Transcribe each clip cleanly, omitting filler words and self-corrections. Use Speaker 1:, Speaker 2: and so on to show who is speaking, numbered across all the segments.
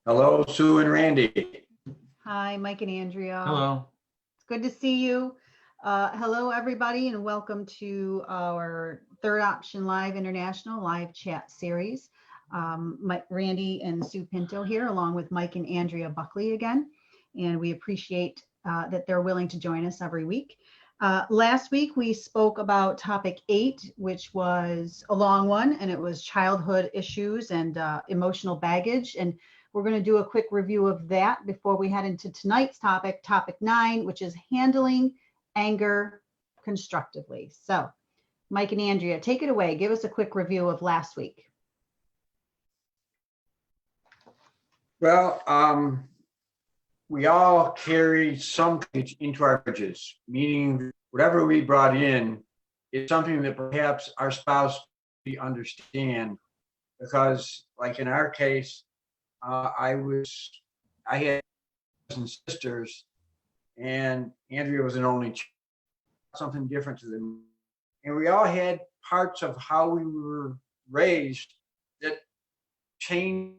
Speaker 1: Hello, Sue and Randy.
Speaker 2: Hi, Mike and Andrea.
Speaker 3: Hello.
Speaker 2: It's good to see you. Hello, everybody, and welcome to our Third Option Live International live chat series. Randy and Sue Pinto here, along with Mike and Andrea Buckley again. And we appreciate that they're willing to join us every week. Last week, we spoke about topic 8, which was a long one, and it was childhood issues and emotional baggage. And we're going to do a quick review of that before we head into tonight's topic, topic 9, which is handling anger constructively. So, Mike and Andrea, take it away. Give us a quick review of last week.
Speaker 1: Well, we all carry something into our marriages, meaning whatever we brought in is something that perhaps our spouse understand. Because, like in our case, I had brothers and sisters, and Andrea was an only child, something different to them. And we all had parts of how we were raised that changed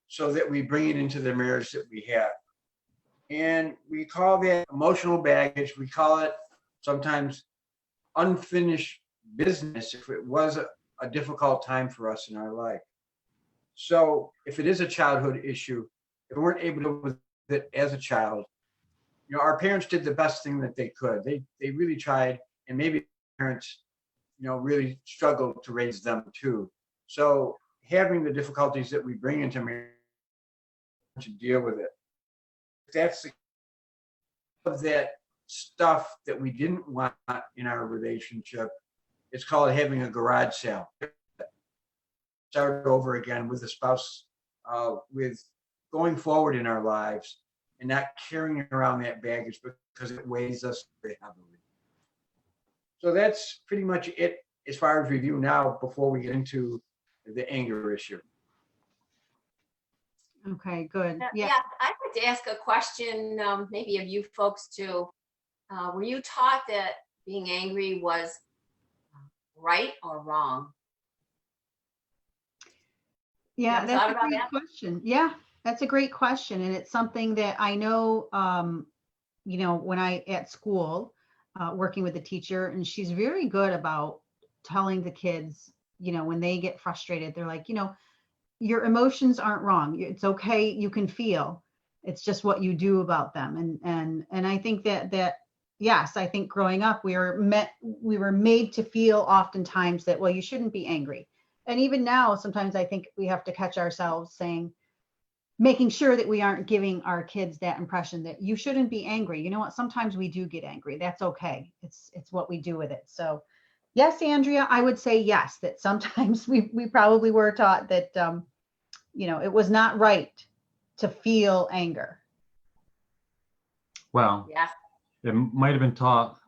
Speaker 1: so that we bring it into the marriage that we have. And we call that emotional baggage. We call it sometimes unfinished business if it was a difficult time for us in our life. So if it is a childhood issue, if we weren't able to deal with it as a child, our parents did the best thing that they could. They really tried, and maybe parents, really struggled to raise them too. So having the difficulties that we bring into marriage to deal with it. That's of that stuff that we didn't want in our relationship. It's called having a garage sale. Start over again with the spouse, with going forward in our lives and not carrying around that baggage because it weighs us very heavily. So that's pretty much it as far as review now before we get into the anger issue.
Speaker 2: Okay, good.
Speaker 4: Yeah, I'd like to ask a question, maybe of you folks too. Were you taught that being angry was right or wrong?
Speaker 2: Yeah, that's a great question. Yeah, that's a great question. And it's something that I know, when I at school, working with a teacher, and she's very good about telling the kids, when they get frustrated, they're like, your emotions aren't wrong. It's okay. You can feel. It's just what you do about them. And I think that yes, I think growing up we were made to feel oftentimes that, well, you shouldn't be angry. And even now, sometimes I think we have to catch ourselves making sure that we aren't giving our kids that impression that you shouldn't be angry. You know what? Sometimes we do get angry. That's okay. It's what we do with it. So yes, Andrea, I would say yes, that sometimes we probably were taught that, it was not right to feel anger.
Speaker 3: Well,
Speaker 4: Yeah.
Speaker 3: It might have been taught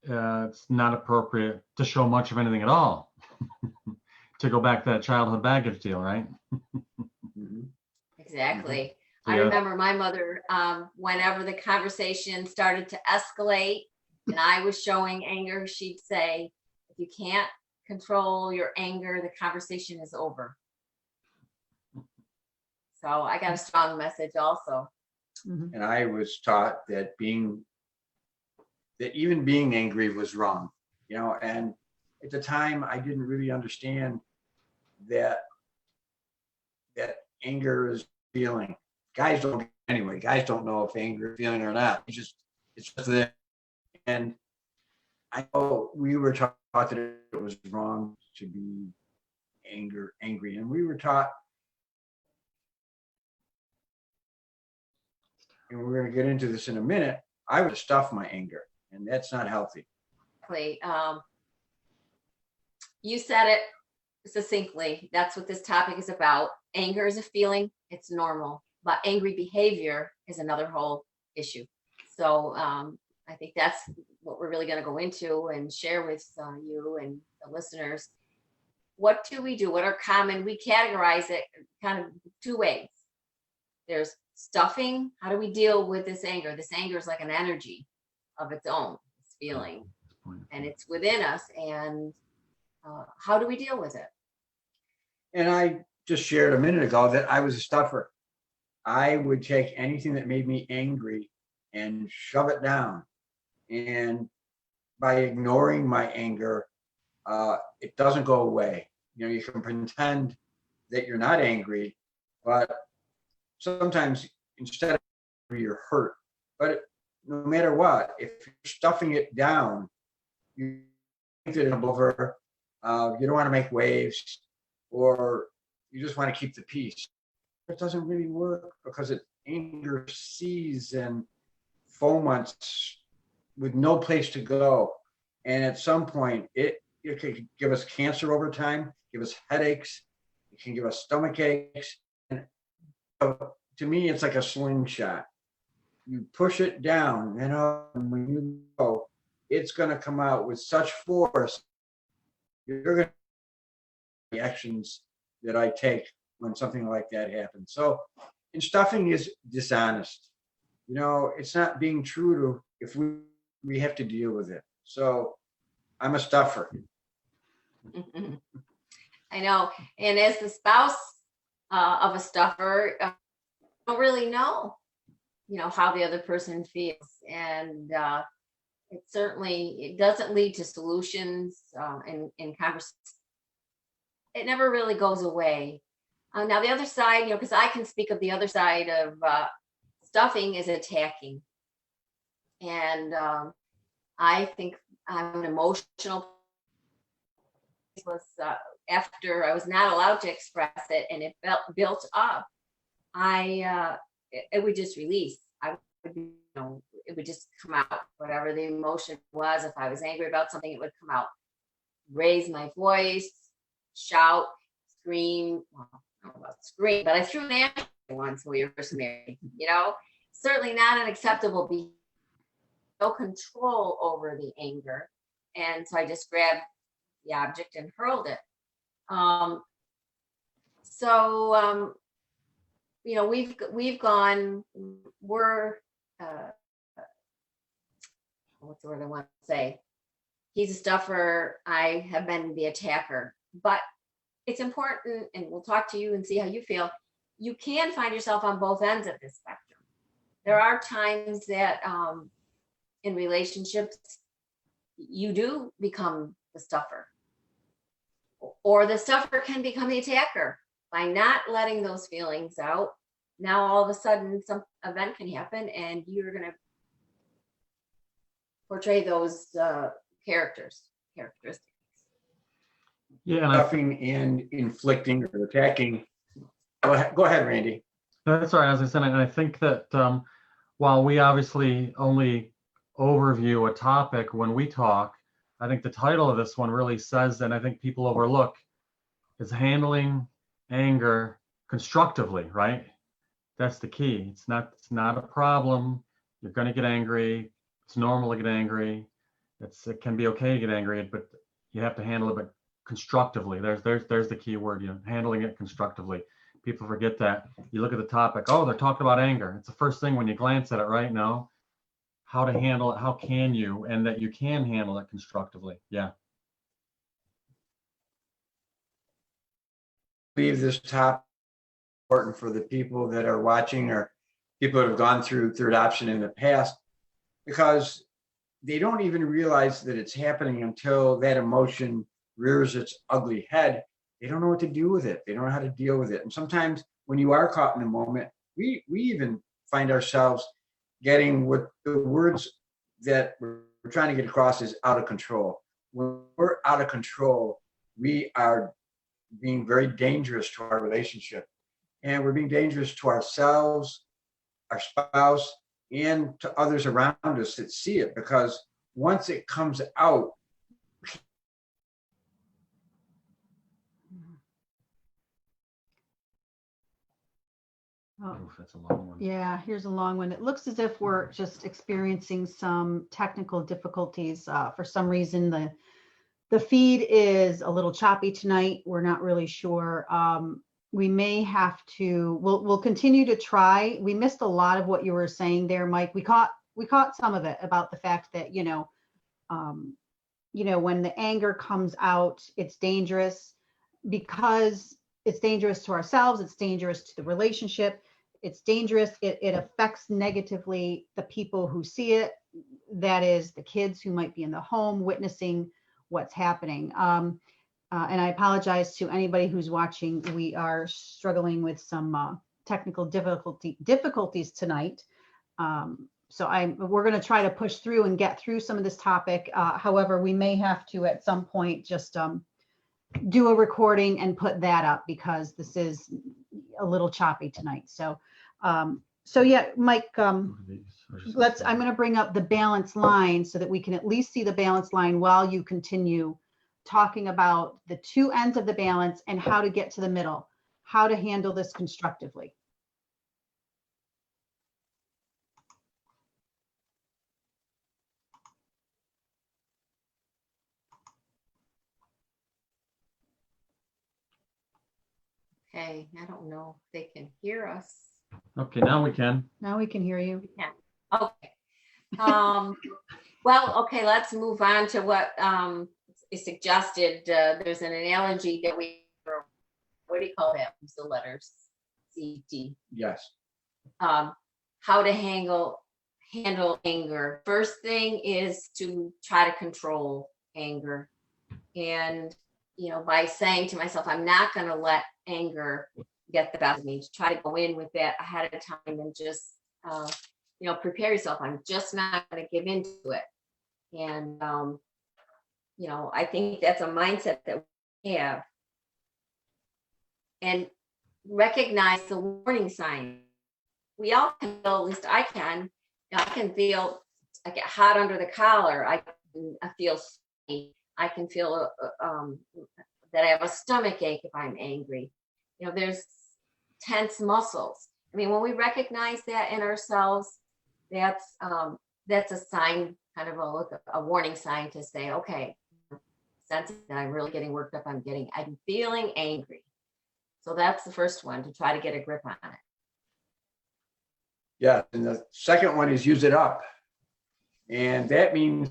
Speaker 3: it's not appropriate to show much of anything at all. To go back to that childhood baggage deal, right?
Speaker 4: Exactly.
Speaker 3: So,
Speaker 4: I
Speaker 3: yeah.
Speaker 4: remember my mother, whenever the conversation started to escalate and I was showing anger, she'd say, if you can't control your anger, the conversation is over. So I got a strong message also.
Speaker 1: And I was taught that even being angry was wrong, and at the time I didn't really understand that anger is feeling. Guys don't know if anger is feeling or not. It's just there. And I know we were taught that it was wrong to be angry, and we were taught, and we're going to get into this in a minute, I would stuff my anger, and that's not healthy.
Speaker 4: You said it succinctly. That's what this topic is about. Anger is a feeling. It's normal. But angry behavior is another whole issue. So I think that's what we're really going to go into and share with you and the listeners. What do we do? What are common? We categorize it kind of two ways. There's stuffing. How do we deal with this anger? This anger is like an energy of its own. It's feeling. And it's within us. And how do we deal with it?
Speaker 1: And I just shared a minute ago that I was a stuffer. I would take anything that made me angry and shove it down. And by ignoring my anger, it doesn't go away. You know, you can pretend that you're not angry, but sometimes instead of angry, you're hurt. But no matter what, if you're stuffing it down, you think it over, you don't want to make waves, or you just want to keep the peace. It doesn't really work because anger sees and foments with no place to go. And at some point, it could give us cancer over time, give us headaches, it can give us stomach aches. And to me, it's like a slingshot. You push it down, and when you go, it's going to come out with such force. You're going to the actions that I take when something like that happens. So, and stuffing is dishonest. You know, it's not being true to if we have to deal with it. So, I'm a stuffer.
Speaker 4: I know. And as the spouse of a stuffer, don't really know, how the other person feels. And it doesn't lead to solutions in conversation. It never really goes away. Now the other side, because I can speak of the other side of stuffing is attacking. And I think I'm an emotional was after I was not allowed to express it and it built up, it would just release. It would just come out, whatever the emotion was. If I was angry about something, it would come out. Raise my voice, shout, scream. Well, I don't know about scream, but I threw an apple once when we were first married. Certainly not an acceptable behavior. No control over the anger, and so I just grabbed the object and hurled it. We've gone. What's the word I want to say? He's a stuffer. I have been the attacker. But it's important, and we'll talk to you and see how you feel. You can find yourself on both ends of this spectrum. There are times that in relationships, you do become the stuffer. Or the stuffer can become the attacker by not letting those feelings out. Now, all of a sudden, some event can happen and you're going to portray those characteristics.
Speaker 3: Yeah, and
Speaker 1: Stuffing and inflicting or attacking. Go ahead, Randy.
Speaker 3: that's right. As I said, and I think that while we obviously only overview a topic when we talk, I think the title of this one really says, and I think people overlook, is handling anger constructively, right? That's the key. It's not a problem. You're going to get angry. It's normal to get angry. It can be okay to get angry, but you have to handle it, but constructively. There's the key word, handling it constructively. People forget that. You look at the topic, oh, they're talking about anger. It's the first thing when you glance at it, right? No, how to handle it, how can you, and that you can handle it constructively. Yeah.
Speaker 1: I believe this topic is important for the people that are watching or people that have gone through third option in the past, because they don't even realize that it's happening until that emotion rears its ugly head. They don't know what to do with it. They don't know how to deal with it. And sometimes when you are caught in a moment, we even find ourselves getting what the words that we're trying to get across is out of control. When we're out of control, we are being very dangerous to our relationship. And we're being dangerous to ourselves, our spouse, and to others around us that see it, because once it comes out,
Speaker 2: Oh,
Speaker 3: Oof, that's a long one.
Speaker 2: yeah, here's a long one. It looks as if we're just experiencing some technical difficulties. For some reason, the feed is a little choppy tonight. We're not really sure. We may have to. We'll continue to try. We missed a lot of what you were saying there, Mike. We caught some of it about the fact that when the anger comes out, it's dangerous because it's dangerous to ourselves. It's dangerous to the relationship. it's dangerous. It affects negatively the people who see it. That is the kids who might be in the home witnessing what's happening. And I apologize to anybody who's watching. We are struggling with some technical difficulties tonight. So we're going to try to push through and get through some of this topic. However, we may have to at some point just do a recording and put that up because this is a little choppy tonight. So, so yeah, Mike, I'm going to bring up the balance line so that we can at least see the balance line while you continue talking about the two ends of the balance and how to get to the middle, how to handle this constructively.
Speaker 4: Okay, I don't know if they can hear us.
Speaker 3: Okay, now we can.
Speaker 2: Now we can hear you.
Speaker 4: Okay. Well, okay, let's move on to what is suggested. There's an analogy that what do you call that? Use the letters CT.
Speaker 1: Yes.
Speaker 4: How to handle anger. First thing is to try to control anger. And, you know, by saying to myself, I'm not going to let anger get the best of me, to try to go in with that ahead of time and just, you know, prepare yourself. I'm just not going to give into it. And, you know, I think that's a mindset that we have. And recognize the warning signs. We all can feel, at least I can feel, I get hot under the collar. I feel sweaty. I can feel that I have a stomach ache if I'm angry. You know, there's tense muscles. I mean, when we recognize that in ourselves, that's a sign, kind of a warning sign to say, okay, sense that I'm really getting worked up. I'm feeling angry. So that's the first one, to try to get a grip on it.
Speaker 1: Yeah, and the second one is use it up. And that means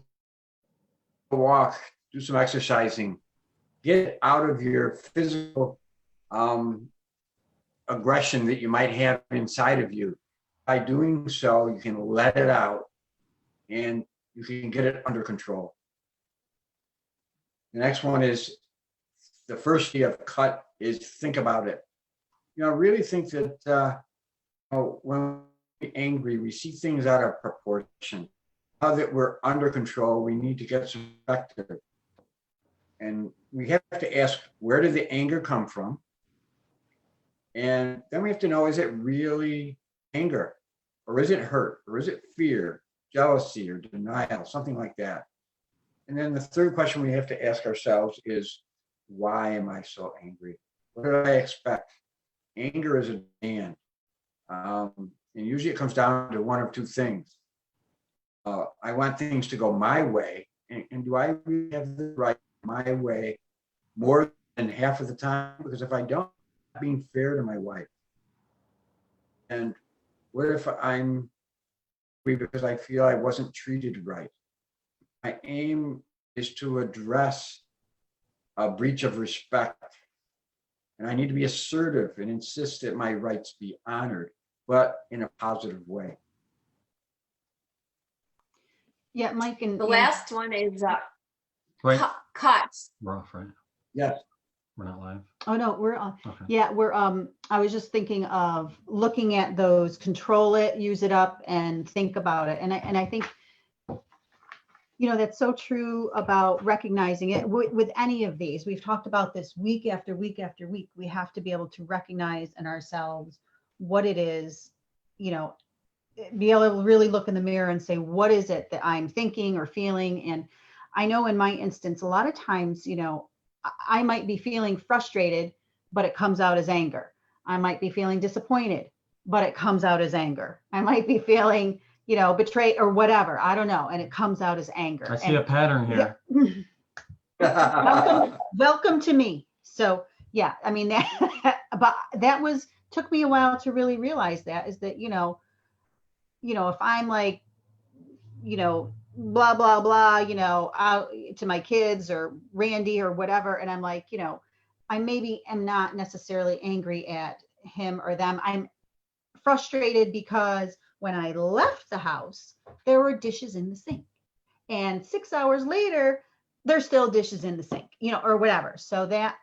Speaker 1: walk, do some exercising, get out of your physical aggression that you might have inside of you. By doing so, you can let it out and you can get it under control. The next one is, the first you have cut is think about it. You know, really think that when we're angry, we see things out of proportion. Now that we're under control, we need to get some perspective. And we have to ask, where did the anger come from? And then we have to know, is it really anger? Or is it hurt? Or is it fear, jealousy, or denial, something like that? And then the third question we have to ask ourselves is, why am I so angry? What did I expect? Anger is a demand. And usually it comes down to one of two things. I want things to go my way. And do I really have the right my way more than half of the time? Because if I don't, I'm being fair to my wife. And what if I'm angry because I feel I wasn't treated right? My aim is to address a breach of respect. And I need to be assertive and insist that my rights be honored, but in a positive way.
Speaker 2: Yeah, Mike. And
Speaker 4: the last one is
Speaker 3: Right.
Speaker 4: cuts.
Speaker 3: We're off, right?
Speaker 1: Yes.
Speaker 3: We're not live.
Speaker 2: Oh no, we're on.
Speaker 3: Okay.
Speaker 2: Yeah, we're I was just thinking of looking at those, control it, use it up, and think about it. And I think, you know, that's so true about recognizing it with any of these. We've talked about this week after week after week. We have to be able to recognize in ourselves what it is, you know, be able to really look in the mirror and say, what is it that I'm thinking or feeling? And I know in my instance, a lot of times, you know, I might be feeling frustrated, but it comes out as anger. I might be feeling disappointed, but it comes out as anger. I might be feeling, you know, betrayed or whatever. I don't know. And it comes out as anger.
Speaker 3: I see a pattern here.
Speaker 2: Welcome to me. So yeah, I mean, but that took me a while to really realize that, is that, you know, if I'm like, you know, blah, blah, blah, you know, out to my kids or Randy or whatever. And I'm like, you know, I maybe am not necessarily angry at him or them. I'm frustrated because when I left the house, there were dishes in the sink. And 6 hours later, there's still dishes in the sink, or whatever. So that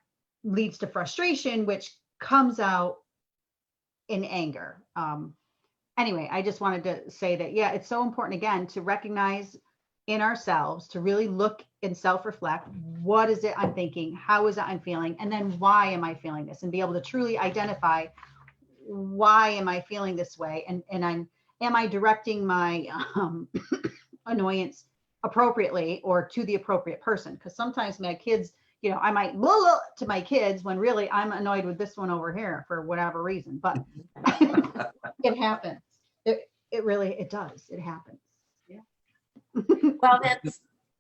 Speaker 2: leads to frustration, which comes out in anger. Anyway, I just wanted to say that, yeah, it's so important, again, to recognize in ourselves, to really look and self-reflect. What is it I'm thinking? How is it I'm feeling? And then why am I feeling this? And be able to truly identify, why am I feeling this way? And am I directing my annoyance appropriately or to the appropriate person? Because sometimes my kids, I might blah, blah to my kids when really I'm annoyed with this one over here for whatever reason. But it happens. It really does. It happens. Yeah.
Speaker 4: Well,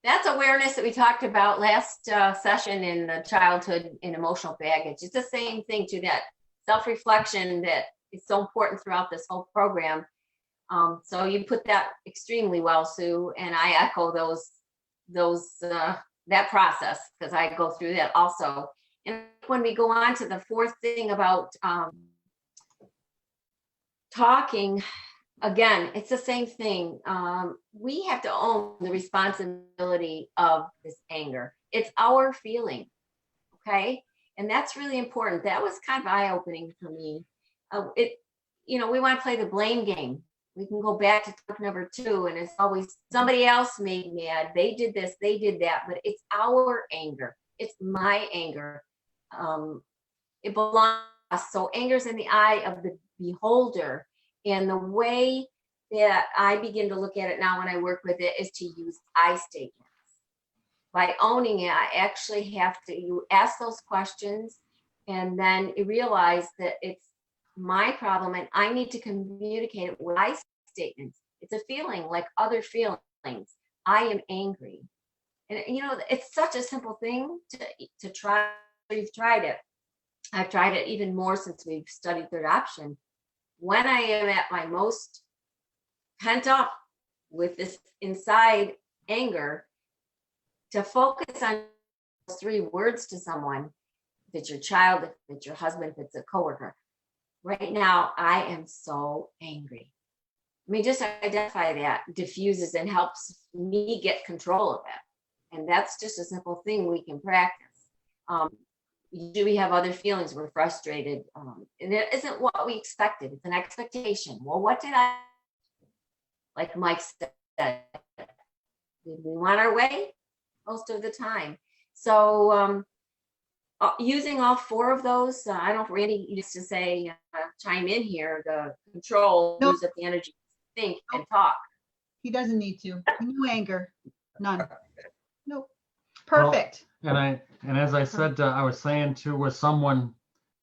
Speaker 4: that's awareness that we talked about last session in the childhood and emotional baggage. It's the same thing to that self-reflection that is so important throughout this whole program. So you put that extremely well, Sue, and I echo that process, because I go through that also. And when we go on to the fourth thing about talking, again, it's the same thing. We have to own the responsibility of this anger. It's our feeling, okay? And that's really important. That was kind of eye-opening for me. We want to play the blame game. We can go back to talk number 2, and it's always somebody else made me mad. They did this, they did that, but it's our anger. It's my anger. It belongs to us. So anger's in the eye of the beholder. And the way that I begin to look at it now when I work with it is to use I statements. By owning it, I actually you ask those questions, and then you realize that it's my problem and I need to communicate it with I statements. It's a feeling like other feelings. I am angry. And it's such a simple thing to try. You've tried it. I've tried it even more since we've studied third option. When I am at my most pent up with this inside anger, to focus on those 3 words to someone, if it's your child, if it's your husband, if it's a coworker. Right now, I am so angry. I mean, just identify that diffuses and helps me get control of it. And that's just a simple thing we can practice. Do we have other feelings? We're frustrated. And it isn't what we expected. It's an expectation. Well, what did I, like Mike said, did we want our way? Most of the time. So using all 4 of those, I don't know if Randy used to say, chime in here, the control,
Speaker 2: Nope.
Speaker 4: use up the energy, think and talk.
Speaker 2: He doesn't need to. No anger. None. Nope. Perfect.
Speaker 3: Well, and as I said, I was saying too, with someone,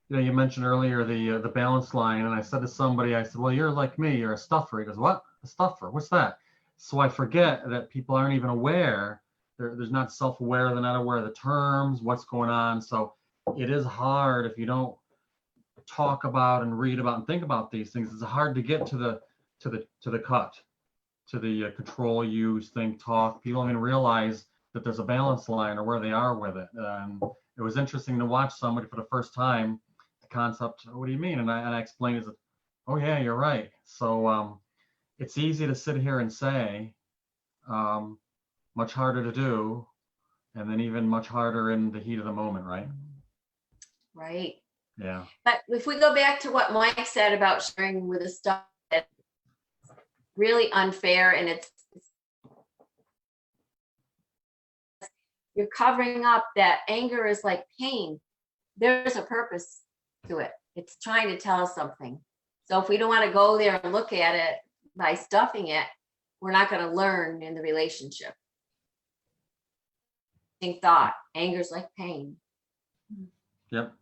Speaker 3: you mentioned earlier the balance line, and I said to somebody, I said, well, you're like me, you're a stuffer. He goes, what? A stuffer? What's that? So I forget that people aren't even aware. There's not self-aware. They're not aware of the terms, what's going on. So it is hard if you don't talk about and read about and think about these things. It's hard to get to the cut, to the control, use, think, talk. People don't even realize that there's a balance line or where they are with it. And it was interesting to watch somebody for the first time, the concept, what do you mean? And I explained, oh yeah, you're right. So it's easy to sit here and say, much harder to do, and then even much harder in the heat of the moment, right?
Speaker 4: Right.
Speaker 3: Yeah.
Speaker 4: But if we go back to what Mike said about sharing with the stuff that's really unfair, and you're covering up that anger is like pain. There's a purpose to it. It's trying to tell us something. So if we don't want to go there and look at it by stuffing it, we're not going to learn in the relationship. Thought, anger's like pain.
Speaker 3: Yep.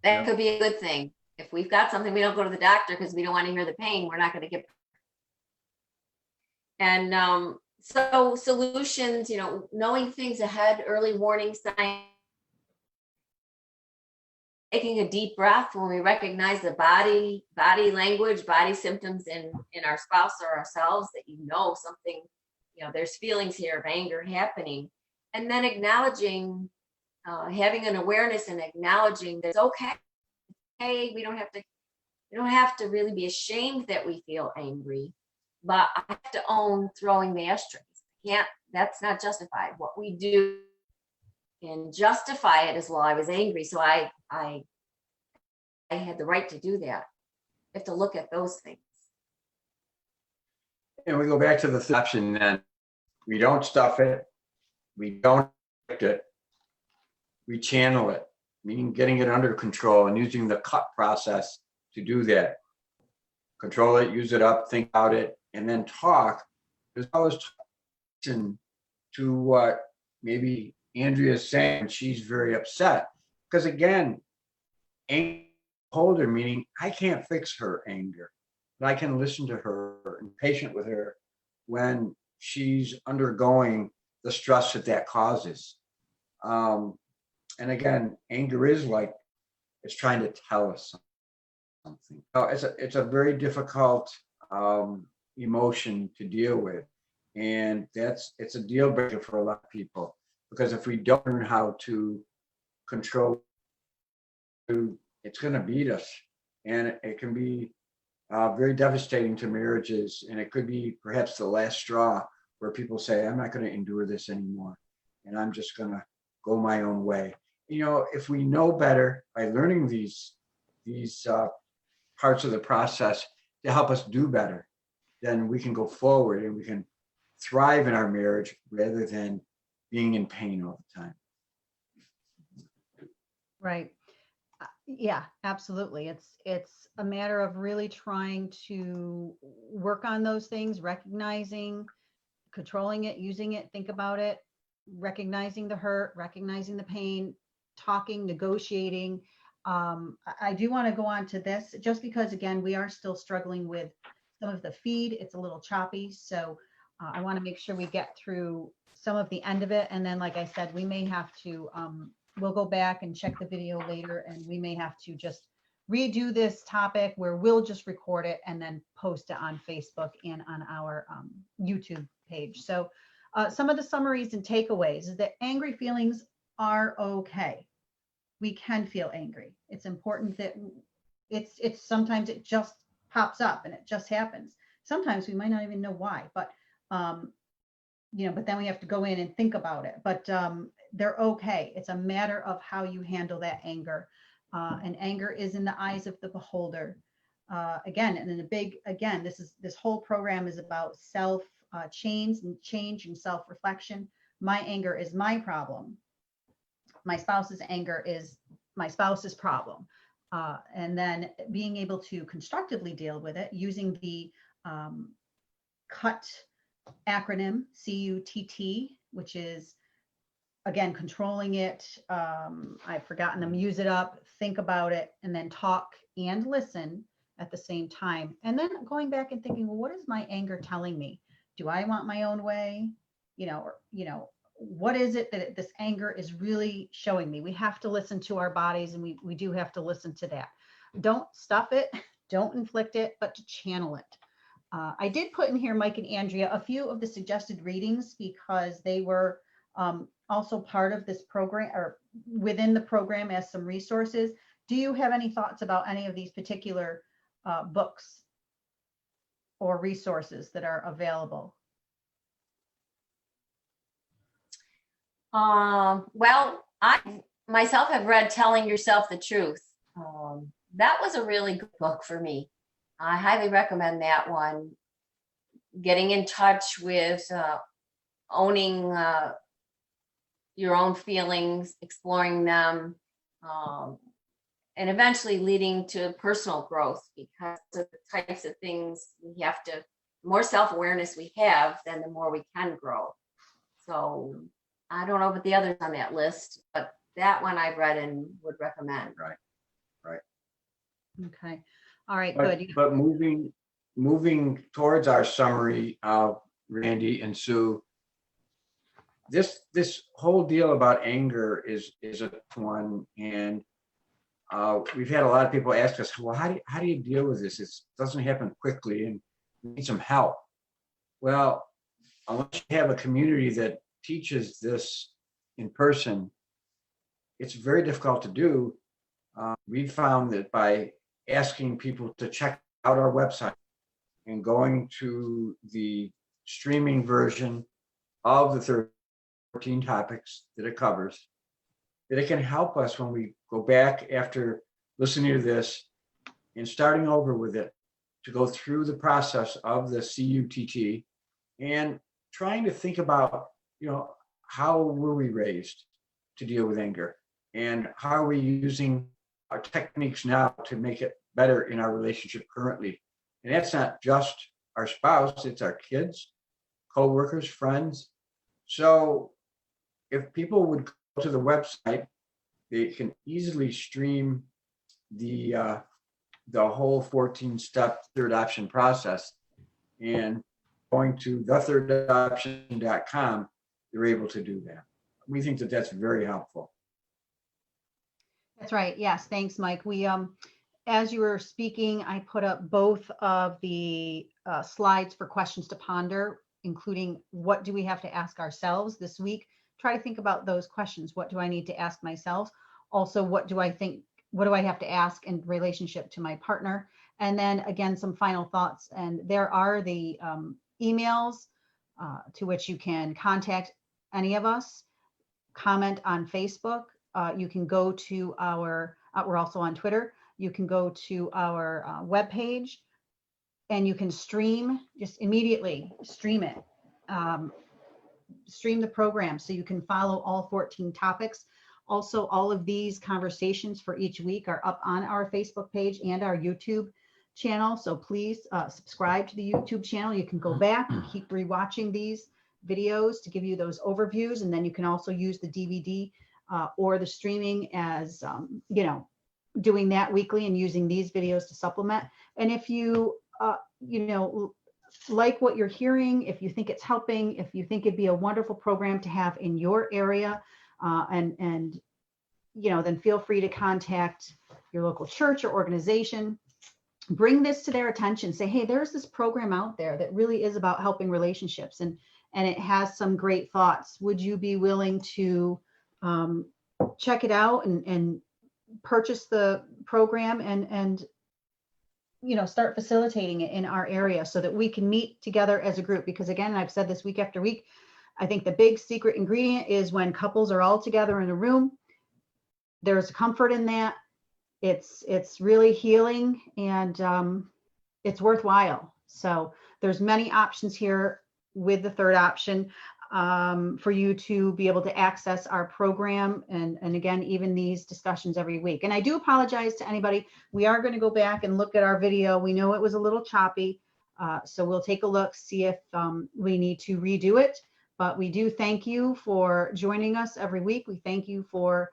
Speaker 4: That could be a good thing. If we've got something, we don't go to the doctor because we don't want to hear the pain. We're not going to get. And so solutions, knowing things ahead, early warning signs, taking a deep breath when we recognize the body language, body symptoms in our spouse or ourselves, that something, there's feelings here of anger happening. And then acknowledging, having an awareness and acknowledging that it's okay. Hey, we don't have to You don't have to really be ashamed that we feel angry, but I have to own throwing the ashtrays. That's not justified. What we do and justify it as, well, I was angry, so I had the right to do that. You have to look at those things.
Speaker 1: And we go back to the option then. We don't stuff it. We don't inflict it. We channel it, meaning getting it under control and using the cut process to do that. Control it, use it up, think about it, and then talk. There's always listen to what maybe Andrea's saying. She's very upset because, again, anger holder, meaning I can't fix her anger, but I can listen to her and be patient with her when she's undergoing the stress that causes. And again, anger is like it's trying to tell us something. It's a very difficult emotion to deal with, and it's a deal breaker for a lot of people, because if we don't learn how to control, it's going to beat us, and it can be very devastating to marriages, and it could be perhaps the last straw where people say, I'm not going to endure this anymore, and I'm just going to go my own way. You know, if we know better by learning these parts of the process to help us do better, then we can go forward and we can thrive in our marriage rather than being in pain all the time.
Speaker 2: Right. Yeah, absolutely. It's a matter of really trying to work on those things, recognizing, controlling it, using it, think about it, recognizing the hurt, recognizing the pain, talking, negotiating. I do want to go on to this just because, again, we are still struggling with some of the feed. It's a little choppy. So I want to make sure we get through some of the end of it. And then, like I said, we may have to, we'll go back and check the video later, and we may have to just redo this topic where we'll just record it and then post it on Facebook and on our YouTube page. So some of the summaries and takeaways is that angry feelings are okay. We can feel angry. It's important that it's sometimes it just pops up and it just happens. Sometimes we might not even know why, but but then we have to go in and think about it. But they're okay. It's a matter of how you handle that anger. And anger is in the eyes of the beholder. Again, and then this whole program is about self change and self-reflection. My anger is my problem. My spouse's anger is my spouse's problem. And then being able to constructively deal with it using the CUT acronym, C-U-T-T, which is, again, controlling it. I've forgotten them. Use it up, think about it, and then talk and listen at the same time. And then going back and thinking, well, what is my anger telling me? Do I want my own way? What is it that this anger is really showing me? We have to listen to our bodies, and we do have to listen to that. Don't stuff it, don't inflict it, but to channel it. I did put in here, Mike and Andrea, a few of the suggested readings because they were also part of this program or within the program as some resources. Do you have any thoughts about any of these particular books or resources that are available?
Speaker 4: Well, I myself have read Telling Yourself the Truth. That was a really good book for me. I highly recommend that one. Getting in touch with owning your own feelings, exploring them, and eventually leading to personal growth, because of the types of things we have to, the more self-awareness we have, then the more we can grow. So I don't know about the others on that list, but that one I've read and would recommend.
Speaker 1: Right.
Speaker 2: Okay. All right,
Speaker 1: But,
Speaker 2: good.
Speaker 1: but moving towards our summary, Randy and Sue, this whole deal about anger is a one, and we've had a lot of people ask us, well, how do you deal with this? It doesn't happen quickly, and we need some help. Well, unless you have a community that teaches this in person, it's very difficult to do. We found that by asking people to check out our website and going to the streaming version of the 13 topics that it covers, that it can help us when we go back after listening to this and starting over with it, to go through the process of the CUTT and trying to think about, how were we raised to deal with anger, and how are we using our techniques now to make it better in our relationship currently. And that's not just our spouse, it's our kids, co-workers, friends. So if people would go to the website, they can easily stream the whole 14-step third option process, and going to thethirdoption.com, you're able to do that. We think that that's very helpful.
Speaker 2: That's right. Yes. Thanks, Mike. We, as you were speaking, I put up both of the slides for questions to ponder, including what do we have to ask ourselves this week? Try to think about those questions. What do I need to ask myself? Also, what do I have to ask in relationship to my partner? And then again, some final thoughts. And there are the emails to which you can contact any of us, comment on Facebook. You can go to our, we're also on Twitter. You can go to our webpage and you can stream, just immediately stream it. Stream the program so you can follow all 14 topics. Also, all of these conversations for each week are up on our Facebook page and our YouTube channel. So please subscribe to the YouTube channel. You can go back and keep rewatching these videos to give you those overviews. And then you can also use the DVD or the streaming as, doing that weekly and using these videos to supplement. And if you, like what you're hearing, if you think it's helping, if you think it'd be a wonderful program to have in your area, then feel free to contact your local church or organization. Bring this to their attention. Say, hey, there's this program out there that really is about helping relationships, and it has some great thoughts. Would you be willing to check it out and purchase the program and start facilitating it in our area so that we can meet together as a group? Because again, I've said this week after week, I think the big secret ingredient is when couples are all together in a room. There's comfort in that. It's really healing, and it's worthwhile. So there's many options here with the third option for you to be able to access our program, and again, even these discussions every week. And I do apologize to anybody. We are going to go back and look at our video. We know it was a little choppy, so we'll take a look, see if we need to redo it. But we do thank you for joining us every week. We thank you for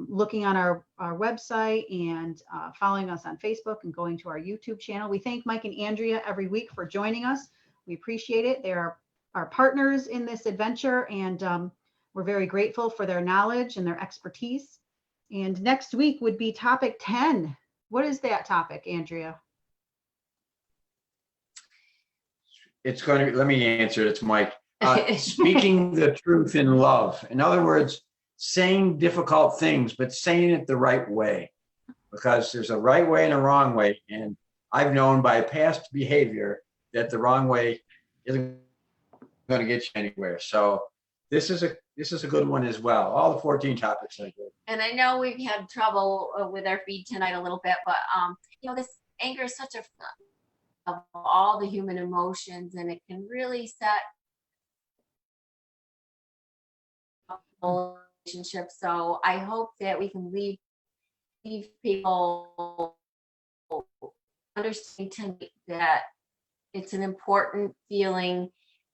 Speaker 2: looking on our website and following us on Facebook and going to our YouTube channel. We thank Mike and Andrea every week for joining us. We appreciate it. They are our partners in this adventure, and we're very grateful for their knowledge and their expertise. And next week would be topic 10. What is that topic, Andrea?
Speaker 1: It's going to be, let me answer it. It's Mike. Speaking the truth in love. In other words, saying difficult things, but saying it the right way, because there's a right way and a wrong way. And I've known by past behavior that the wrong way isn't going to get you anywhere. So this is a good one as well. All the 14 topics are good.
Speaker 4: And I know we've had trouble with our feed tonight a little bit, but this anger is such of all the human emotions, and it can really set relationships. So I hope that we can leave people understanding tonight that it's an important feeling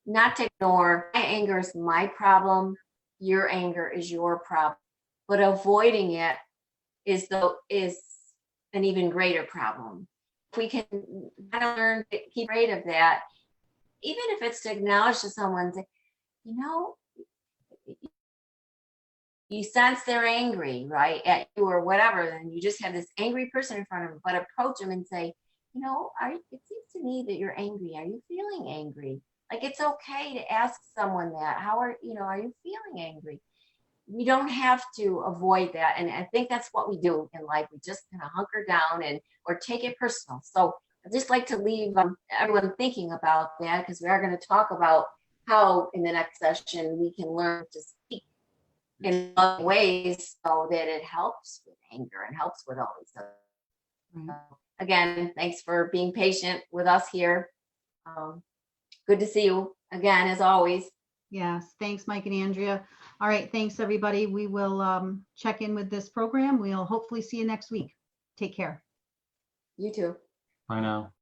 Speaker 4: not to ignore. My anger is my problem. Your anger is your problem. But avoiding it is an even greater problem. If we can learn to keep rate of that, even if it's to acknowledge to someone that, you sense they're angry, right, at you or whatever, and you just have this angry person in front of them, but approach them and say, it seems to me that you're angry. Are you feeling angry? Like, it's okay to ask someone that. Are you feeling angry? you don't have to avoid that. And I think that's what we do in life. We just kind of hunker down or take it personal. So I'd just like to leave everyone thinking about that, because we are going to talk about how in the next session we can learn to speak in other ways so that it helps with anger and helps with all these other.
Speaker 2: Right.
Speaker 4: Again, thanks for being patient with us here. Good to see you again, as always.
Speaker 2: Yes, thanks, Mike and Andrea. All right, thanks, everybody. We will check in with this program. We'll hopefully see you next week. Take care.
Speaker 4: You too.
Speaker 3: I know.